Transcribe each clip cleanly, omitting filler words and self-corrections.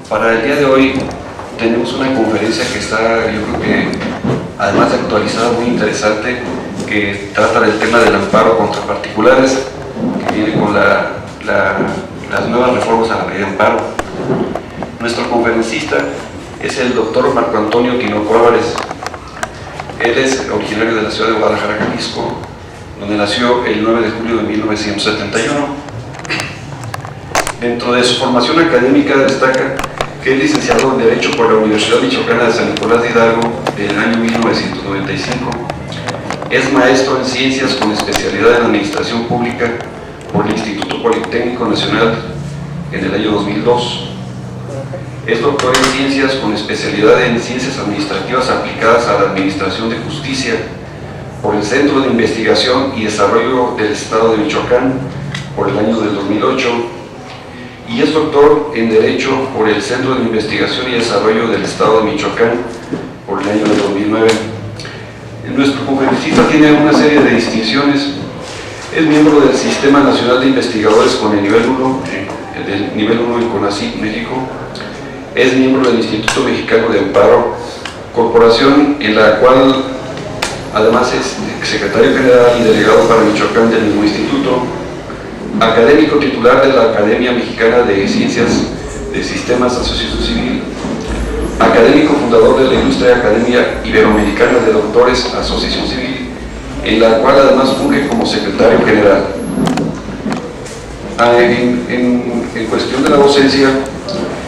Para el día de hoy tenemos una conferencia que está, yo creo que además de actualizada, muy interesante, que trata del tema del amparo contra particulares, que viene con las nuevas reformas a la ley de amparo. Nuestro conferencista es el doctor Marco Antonio Tinoco Álvarez. Él es originario de la ciudad de Guadalajara, Jalisco, donde nació el 9 de julio de 1971. Dentro de su formación académica destaca que es licenciado en Derecho por la Universidad Michoacana de San Nicolás de Hidalgo del año 1995. Es maestro en Ciencias con especialidad en Administración Pública por el Instituto Politécnico Nacional en el año 2002. Es doctor en Ciencias con especialidad en Ciencias Administrativas aplicadas a la Administración de Justicia por el Centro de Investigación y Desarrollo del Estado de Michoacán por el año del 2008. Y es doctor en Derecho por el Centro de Investigación y Desarrollo del Estado de Michoacán por el año del 2009. Nuestro conferencista tiene una serie de distinciones. Es miembro del Sistema Nacional de Investigadores con el nivel 1, del nivel 1 en CONACYT, México. Es miembro del Instituto Mexicano de Amparo, corporación en la cual además es secretario general y delegado para Michoacán del mismo instituto. Académico titular de la Academia Mexicana de Ciencias de Sistemas, Asociación Civil, académico fundador de la Ilustre Academia Iberoamericana de Doctores, Asociación Civil, en la cual además funge como secretario general. En cuestión de la docencia,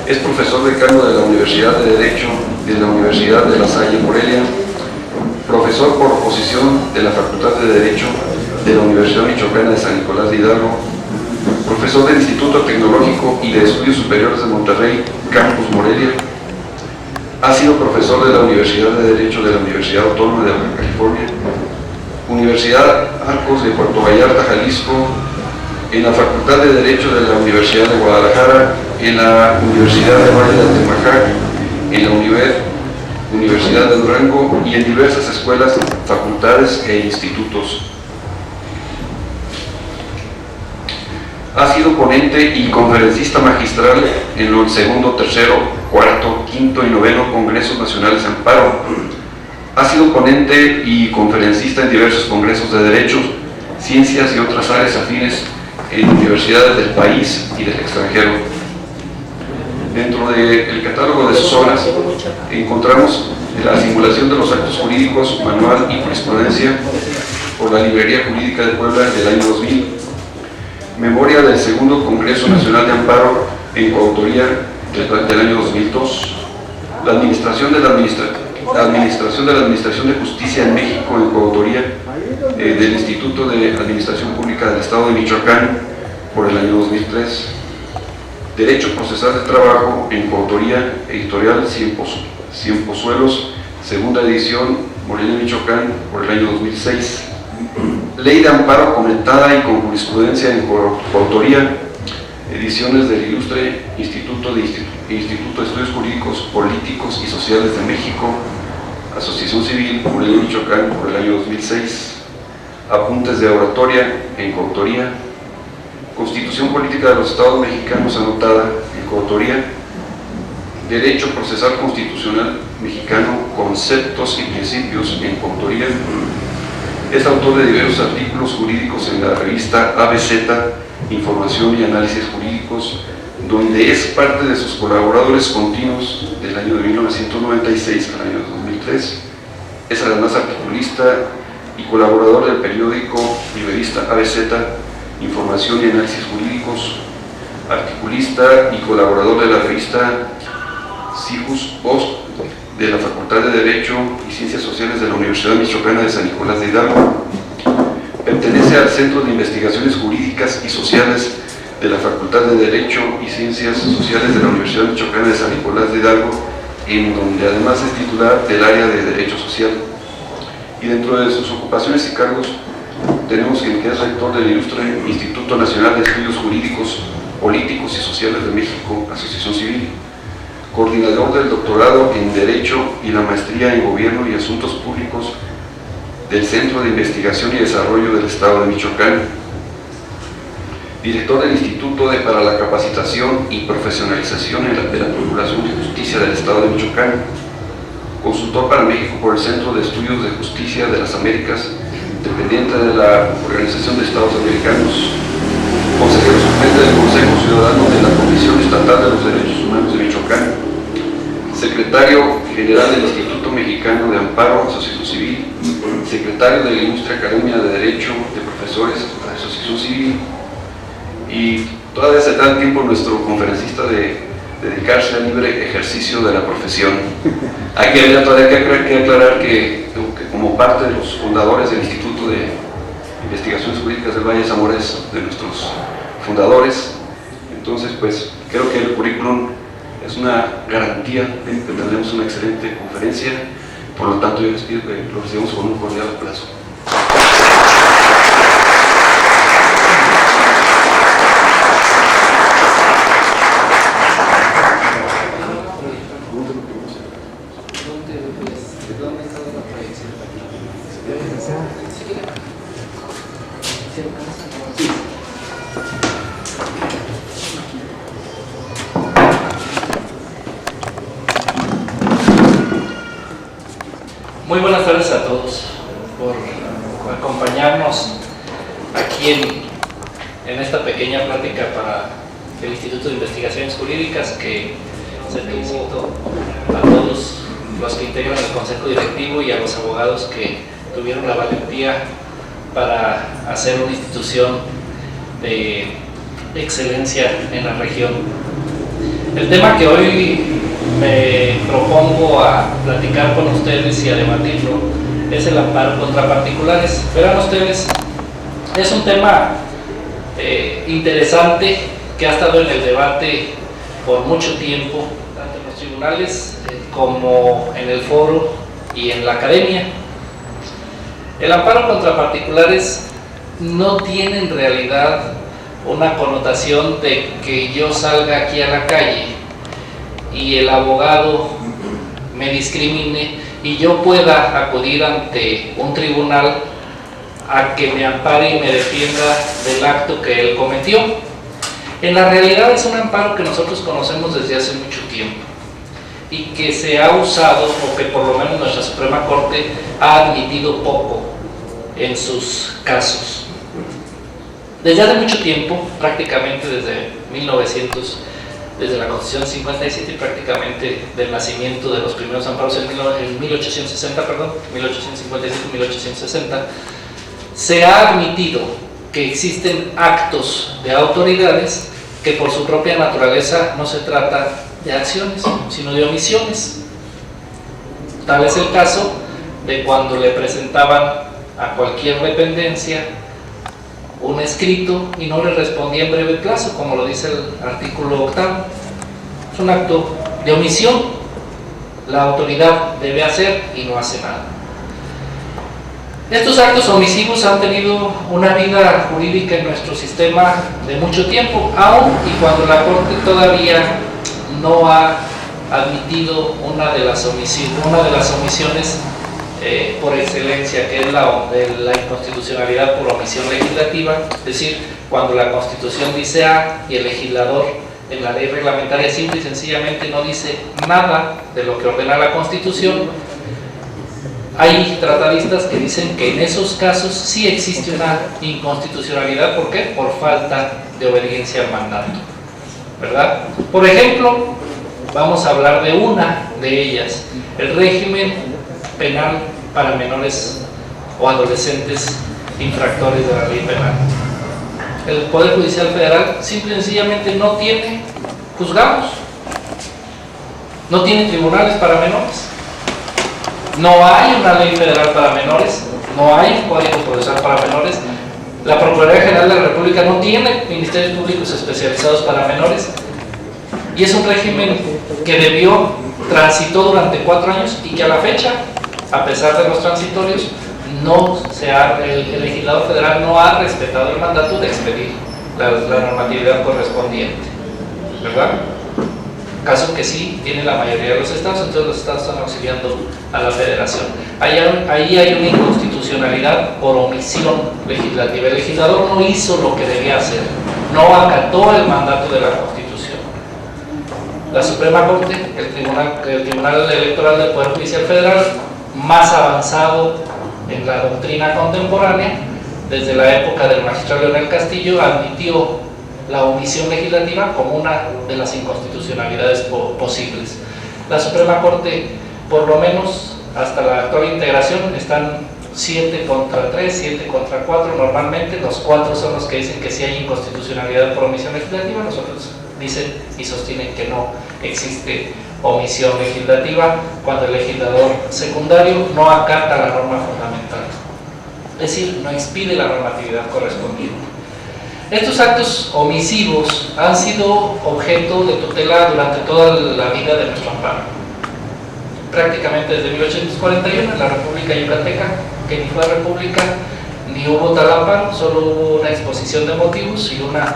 es profesor decano de la Universidad de Derecho de la Universidad de La Salle, Morelia, profesor por oposición de la Facultad de Derecho de la Universidad Michoacana de San Nicolás de Hidalgo, profesor del Instituto Tecnológico y de Estudios Superiores de Monterrey, Campus Morelia. Ha sido profesor de la Universidad de Derecho de la Universidad Autónoma de Baja California, Universidad Arcos de Puerto Vallarta, Jalisco, en la Facultad de Derecho de la Universidad de Guadalajara, en la Universidad de Valle de Atemajac, en la Universidad de Durango y en diversas escuelas, facultades e institutos. Ha sido ponente y conferencista magistral en los segundo, tercero, cuarto, quinto y noveno Congresos Nacionales de Amparo. Ha sido ponente y conferencista en diversos congresos de Derecho, Ciencias y otras áreas afines en universidades del país y del extranjero. Dentro del catálogo de sus obras encontramos La simulación de los actos jurídicos, manual y jurisprudencia por la Librería Jurídica de Puebla del año 2000, Memoria del Segundo Congreso Nacional de Amparo en coautoría del año 2002, La Administración de la Administración de Justicia en México en coautoría del Instituto de Administración Pública del Estado de Michoacán por el año 2003, Derecho Procesal de Trabajo en coautoría editorial Cienpozuelos, segunda edición, Morelia, Michoacán, por el año 2006. Ley de Amparo comentada y con jurisprudencia en coautoría, ediciones del Ilustre Instituto de Estudios Jurídicos, Políticos y Sociales de México, Asociación Civil, Morelia, Michoacán, por el año 2006. Apuntes de oratoria en coautoría, Constitución Política de los Estados Mexicanos anotada en coautoría, Derecho Procesal Constitucional Mexicano, Conceptos y Principios en coautoría. Es autor de diversos artículos jurídicos en la revista ABZ, Información y Análisis Jurídicos, donde es parte de sus colaboradores continuos del año de 1996 al año 2003. Es además articulista y colaborador del periódico y revista ABZ, Información y Análisis Jurídicos, articulista y colaborador de la revista Sijus Post de la Facultad de Derecho y Ciencias Sociales de la Universidad Michoacana de San Nicolás de Hidalgo. Pertenece al Centro de Investigaciones Jurídicas y Sociales de la Facultad de Derecho y Ciencias Sociales de la Universidad Michoacana de San Nicolás de Hidalgo, en donde además es titular del área de Derecho Social. Y dentro de sus ocupaciones y cargos tenemos que es rector del Ilustre Instituto Nacional de Estudios Jurídicos, Políticos y Sociales de México, Asociación Civil, coordinador del doctorado en Derecho y la maestría en Gobierno y Asuntos Públicos del Centro de Investigación y Desarrollo del Estado de Michoacán, director del Instituto para la Capacitación y Profesionalización de la Procuración de Justicia del Estado de Michoacán, consultor para México por el Centro de Estudios de Justicia de las Américas, dependiente de la Organización de Estados Americanos, consejero suplente del Consejo Ciudadano de la Comisión Estatal de los Derechos Humanos de Michoacán, secretario general del Instituto Mexicano de Amparo, Asociación Civil, secretario de la Ilustre Academia de Derecho de Profesores, Asociación Civil, y todavía se da el tiempo nuestro conferencista de dedicarse al libre ejercicio de la profesión. Aquí habría todavía que aclarar que como parte de los fundadores del Instituto de Investigaciones Jurídicas del Valle de Zamora, es de nuestros fundadores. Entonces, pues creo que el currículum es una garantía de que tendremos una excelente conferencia. Por lo tanto, yo les pido que lo recibamos con un cordial aplauso. Muy buenas tardes a todos por acompañarnos aquí en esta pequeña plática para el Instituto de Investigaciones Jurídicas, que se felicito a todos los que integran el Consejo Directivo y a los abogados que tuvieron la valentía para hacer una institución de excelencia en la región. El tema que hoy me propongo a platicar con ustedes y a debatirlo es el amparo contra particulares. Verán ustedes, es un tema interesante que ha estado en el debate por mucho tiempo, tanto en los tribunales como en el foro y en la academia. El amparo contra particulares no tiene en realidad una connotación de que yo salga aquí a la calle y el abogado me discrimine y yo pueda acudir ante un tribunal a que me ampare y me defienda del acto que él cometió. En la realidad es un amparo que nosotros conocemos desde hace mucho tiempo y que se ha usado, o que por lo menos nuestra Suprema Corte ha admitido poco en sus casos. Desde hace mucho tiempo, prácticamente desde la Constitución 57 y prácticamente del nacimiento de los primeros amparos en 1860, 1860, se ha admitido que existen actos de autoridades que por su propia naturaleza no se trata de acciones, sino de omisiones. Tal es el caso de cuando le presentaban a cualquier dependencia un escrito y no le respondía en breve plazo, como lo dice el artículo 8. Es un acto de omisión. La autoridad debe hacer y no hace nada. Estos actos omisivos han tenido una vida jurídica en nuestro sistema de mucho tiempo, aun y cuando la Corte todavía no ha admitido una de las omisiones por excelencia, que es la inconstitucionalidad por omisión legislativa, es decir, cuando la Constitución dice A y el legislador en la ley reglamentaria simple y sencillamente no dice nada de lo que ordena la Constitución. Hay tratadistas que dicen que en esos casos sí existe una inconstitucionalidad. ¿Por qué? Por falta de obediencia al mandato, ¿verdad? Por ejemplo, vamos a hablar de una de ellas, el régimen penal para menores o adolescentes infractores de la ley penal. El Poder Judicial Federal simple y sencillamente no tiene juzgados, no tiene tribunales para menores, no hay una ley federal para menores, no hay un código procesal para menores, la Procuraduría General de la República no tiene ministerios públicos especializados para menores, y es un régimen que transitó durante 4 años y que a la fecha, a pesar de los transitorios, el legislador federal no ha respetado el mandato de expedir la normatividad correspondiente, ¿verdad? caso que sí tiene la mayoría de los estados, entonces los estados están auxiliando a la federación. Ahí hay una inconstitucionalidad por omisión legislativa. El legislador no hizo lo que debía hacer, no acató el mandato de la Constitución. La Suprema Corte, el Tribunal Electoral del Poder Judicial Federal, más avanzado en la doctrina contemporánea, desde la época del magistrado Leonel Castillo, admitió la omisión legislativa como una de las inconstitucionalidades posibles. La Suprema Corte, por lo menos hasta la actual integración, están 7 contra 3, 7 contra 4 normalmente. Los 4 son los que dicen que sí hay inconstitucionalidad por omisión legislativa, los otros dicen y sostienen que no existe omisión legislativa cuando el legislador secundario no acata la norma fundamental, es decir, no expide la normatividad correspondiente. Estos actos omisivos han sido objeto de tutela durante toda la vida de nuestro amparo. Prácticamente desde 1841 en la República Yucateca, que ni fue república ni hubo tal amparo, solo hubo una exposición de motivos y una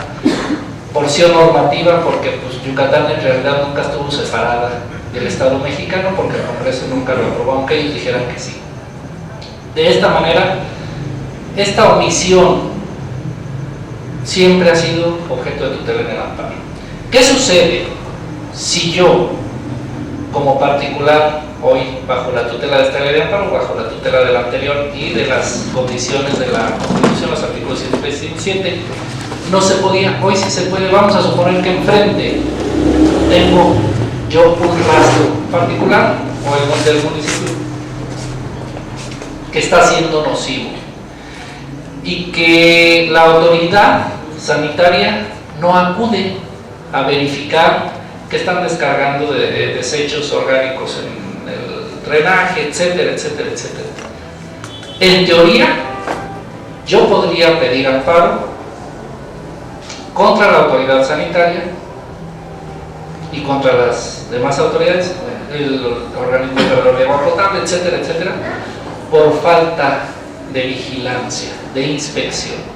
porción normativa, porque pues, Yucatán en realidad nunca estuvo separada del Estado mexicano, porque el Congreso nunca lo aprobó, aunque ellos dijeran que sí. De esta manera, esta omisión siempre ha sido objeto de tutela en el amparo. ¿Qué sucede si yo, como particular, hoy bajo la tutela de esta ley de amparo, bajo la tutela de la anterior y de las condiciones de la Constitución, los artículos 103 y 7, no se podía? Hoy sí se puede. Vamos a suponer que enfrente tengo yo un rastro particular o el del municipio que está siendo nocivo y que la autoridad sanitaria no acude a verificar que están descargando de desechos orgánicos en el drenaje, etcétera, etcétera, etcétera. En teoría, yo podría pedir amparo contra la autoridad sanitaria y contra las demás autoridades, el organismo operador de agua potable, etcétera, etcétera, por falta de vigilancia, de inspección.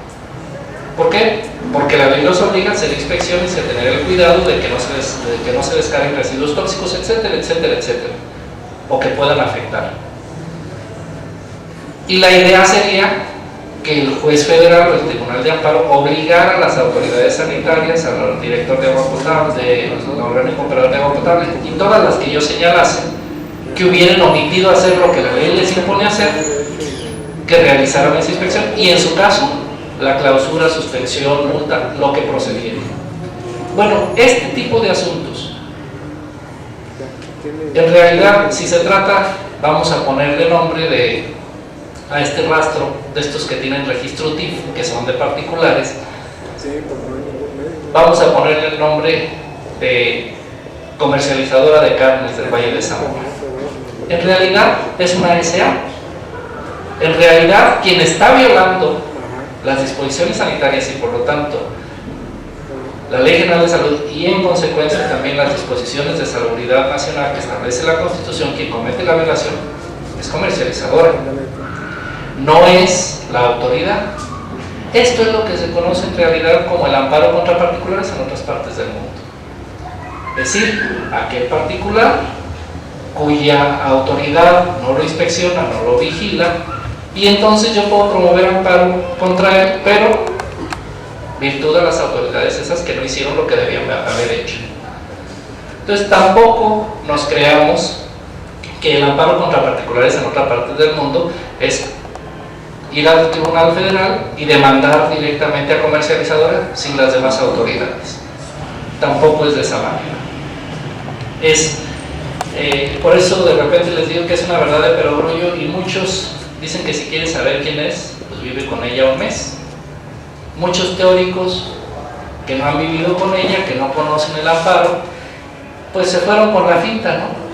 ¿Por qué? Porque la ley los obliga a hacer inspecciones y a tener el cuidado de que no se descarguen residuos tóxicos, etcétera, etcétera, etcétera, o que puedan afectar. Y la idea sería que el juez federal o el Tribunal de Amparo obligara a las autoridades sanitarias, al director de agua potable, al organismo operador de agua potable y todas las que yo señalase que hubieran omitido hacer lo que la ley les impone hacer, que realizaran esa inspección y en su caso la clausura, suspensión, multa, lo que procediera. Bueno, este tipo de asuntos, en realidad, si se trata, vamos a ponerle nombre a este rastro de estos que tienen registro TIF, que son de particulares, vamos a ponerle el nombre de comercializadora de carnes del Valle de Zamora. En realidad es una SA. En realidad, quien está violando las disposiciones sanitarias y por lo tanto la Ley General de Salud y en consecuencia también las disposiciones de salubridad nacional que establece la Constitución, quien comete la violación es comercializadora, no es la autoridad. Esto es lo que se conoce en realidad como el amparo contra particulares en otras partes del mundo. Es decir, aquel particular cuya autoridad no lo inspecciona, no lo vigila, y entonces yo puedo promover amparo contra él, pero virtud de las autoridades esas que no hicieron lo que debían haber hecho. Entonces tampoco nos creamos que el amparo contra particulares en otra parte del mundo es ir al Tribunal Federal y demandar directamente a comercializadora sin las demás autoridades. Tampoco es de esa manera. Por eso de repente les digo que es una verdad de perogrullo y muchos dicen que si quieren saber quién es, pues vive con ella un mes. Muchos teóricos que no han vivido con ella, que no conocen el amparo, pues se fueron por la finta, ¿no?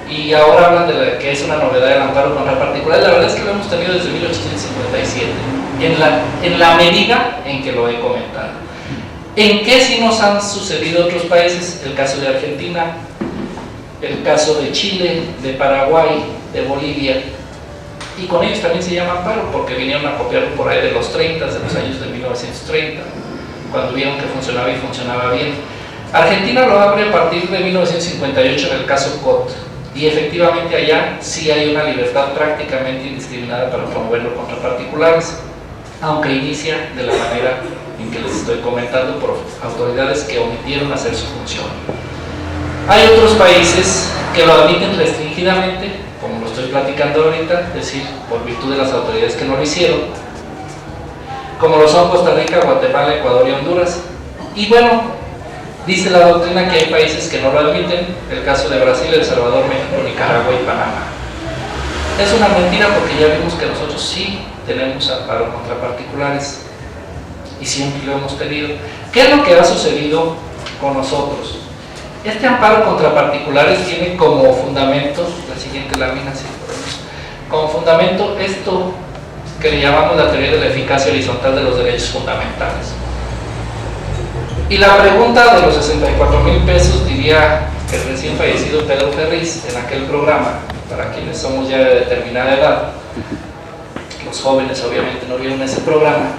Y ahora hablan de que es una novedad el amparo contra particulares. La verdad es que lo hemos tenido desde 1857, en la medida en que lo he comentado. ¿En qué sí nos han sucedido otros países? El caso de Argentina, el caso de Chile, de Paraguay, de Bolivia, y con ellos también se llama amparo porque vinieron a copiarlo por ahí de los 30, de los años de 1930, cuando vieron que funcionaba y funcionaba bien. Argentina lo abre a partir de 1958 en el caso Cot, y efectivamente allá sí hay una libertad prácticamente indiscriminada para promoverlo contra particulares, aunque inicia de la manera en que les estoy comentando por autoridades que omitieron hacer su función. Hay otros países que lo admiten restringidamente, como lo estoy platicando ahorita, es decir, por virtud de las autoridades que no lo hicieron, como lo son Costa Rica, Guatemala, Ecuador y Honduras. Y bueno, dice la doctrina que hay países que no lo admiten, el caso de Brasil, El Salvador, México, Nicaragua y Panamá. Es una mentira porque ya vimos que nosotros sí tenemos amparo contra particulares y siempre lo hemos tenido. ¿Qué es lo que ha sucedido con nosotros? Este amparo contra particulares tiene como fundamento, la siguiente lámina, sí, como fundamento esto que le llamamos la teoría de la eficacia horizontal de los derechos fundamentales. Y la pregunta de los 64,000 pesos, diría el recién fallecido Pedro Ferriz en aquel programa, para quienes somos ya de determinada edad, los jóvenes obviamente no vieron ese programa,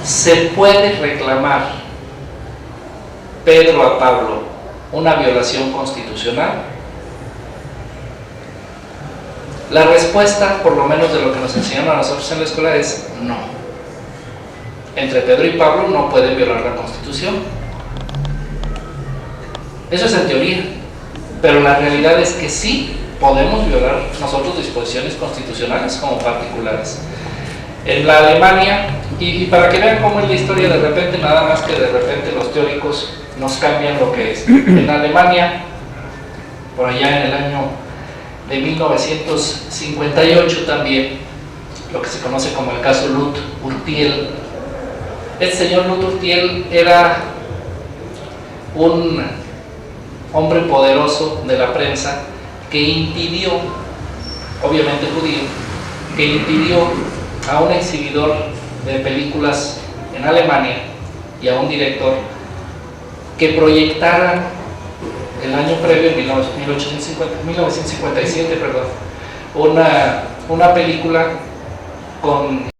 ¿se puede reclamar Pedro a Pablo una violación constitucional? La respuesta, por lo menos de lo que nos enseñaron a nosotros en la escuela, es no. Entre Pedro y Pablo no pueden violar la Constitución. Eso es en teoría, pero la realidad es que sí podemos violar nosotros disposiciones constitucionales como particulares. En la Alemania, y para que vean cómo es la historia, de repente, nada más que de repente los teóricos nos cambian lo que es. En Alemania, por allá en el año de 1958 también, lo que se conoce como el caso Luth-Urtiel. El señor Luth-Urtiel era un hombre poderoso de la prensa que impidió, obviamente judío, que impidió a un exhibidor de películas en Alemania y a un director que proyectaran el año previo, en 1957, una película con